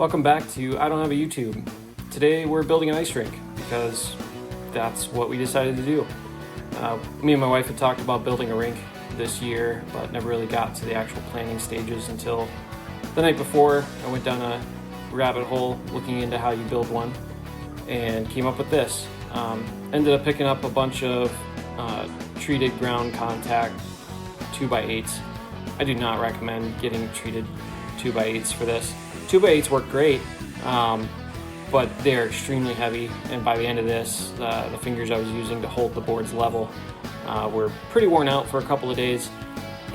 Welcome back to I Don't Have a YouTube. Today we're building an ice rink because that's what we decided to do. Me and my wife had talked about building a rink this year, but never really got to the actual planning stages until the night before. I went down a rabbit hole looking into how you build one and came up with this. Ended up picking up a bunch of treated ground contact 2x8s. I do not recommend getting treated 2x8s for this. 2x8s work great, but they're extremely heavy, and by the end of this, the fingers I was using to hold the boards level were pretty worn out for a couple of days,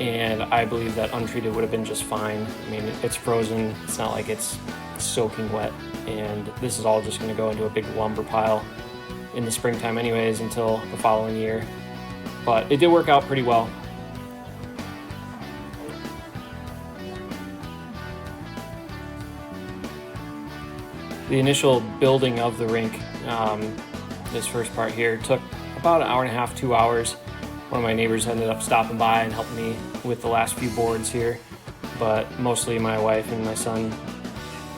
and I believe that untreated would have been just fine. I mean, it's frozen, it's not like it's soaking wet, and this is all just going to go into a big lumber pile in the springtime anyways until the following year. But it did work out pretty well. The initial building of the rink, this first part here, took about an hour and a half, 2 hours. One of my neighbors ended up stopping by and helping me with the last few boards here, but mostly my wife and my son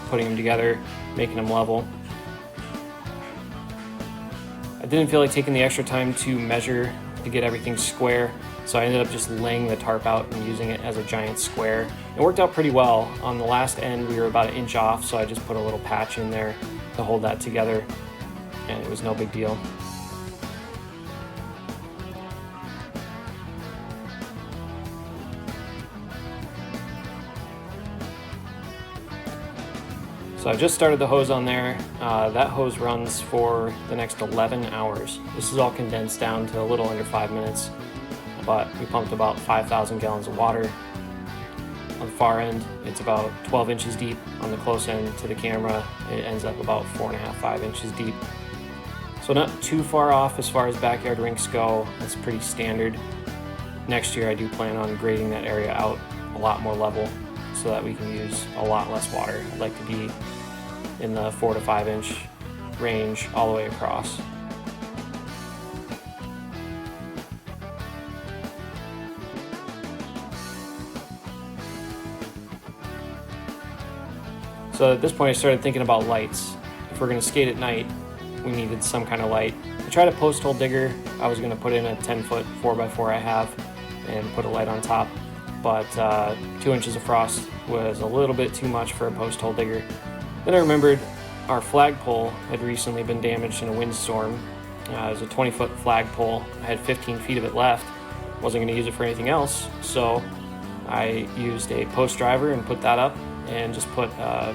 putting them together, making them level. I didn't feel like taking the extra time to measure to get everything square, so I ended up just laying the tarp out and using it as a giant square. It worked out pretty well. On the last end we were about 1 inch off, so I just put a little patch in there to hold that together, and it was no big deal. So I just started the hose on there. That hose runs for the next 11 hours. This is all condensed down to a little under 5 minutes, but we pumped about 5,000 gallons of water. On the far end, it's about 12 inches deep. On the close end to the camera, it ends up about 4.5, 5 inches deep. So not too far off as far as backyard rinks go. That's pretty standard. Next year I do plan on grading that area out a lot more level so that we can use a lot less water. I'd like to be in the 4 to 5 inch range all the way across. So at this point I started thinking about lights. If we're going to skate at night, we needed some kind of light. I tried a post hole digger. I was going to put in a 10-foot 4x4 I have and put a light on top, but 2 inches of frost was a little bit too much for a post hole digger. Then I remembered our flagpole had recently been damaged in a windstorm. It was a 20-foot flagpole. I had 15 feet of it left. Wasn't going to use it for anything else, so I used a post driver and put that up and just put a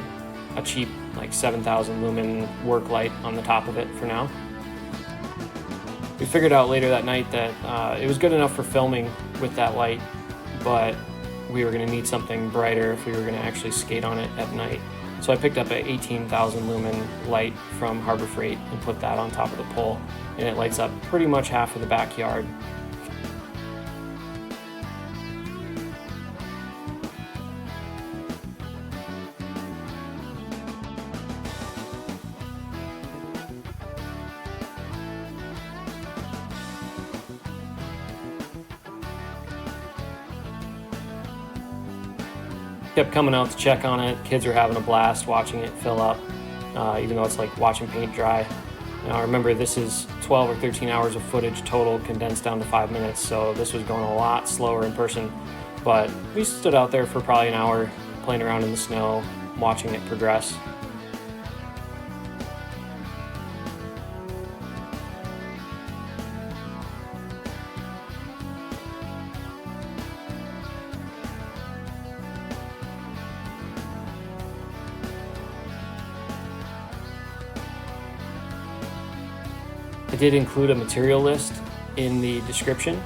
cheap like 7,000 lumen work light on the top of it for now. We figured out later that night that it was good enough for filming with that light, but we were going to need something brighter if we were going to actually skate on it at night. So I picked up an 18,000 lumen light from Harbor Freight and put that on top of the pole, and it lights up pretty much half of the backyard. Kept coming out to check on it. Kids are having a blast watching it fill up, even though it's like watching paint dry. Now remember, this is 12 or 13 hours of footage total condensed down to 5 minutes, so this was going a lot slower in person. But we stood out there for probably an hour playing around in the snow, watching it progress. I did include a material list in the description.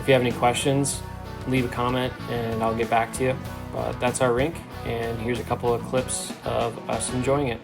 If you have any questions, leave a comment and I'll get back to you. But that's our rink, and here's a couple of clips of us enjoying it.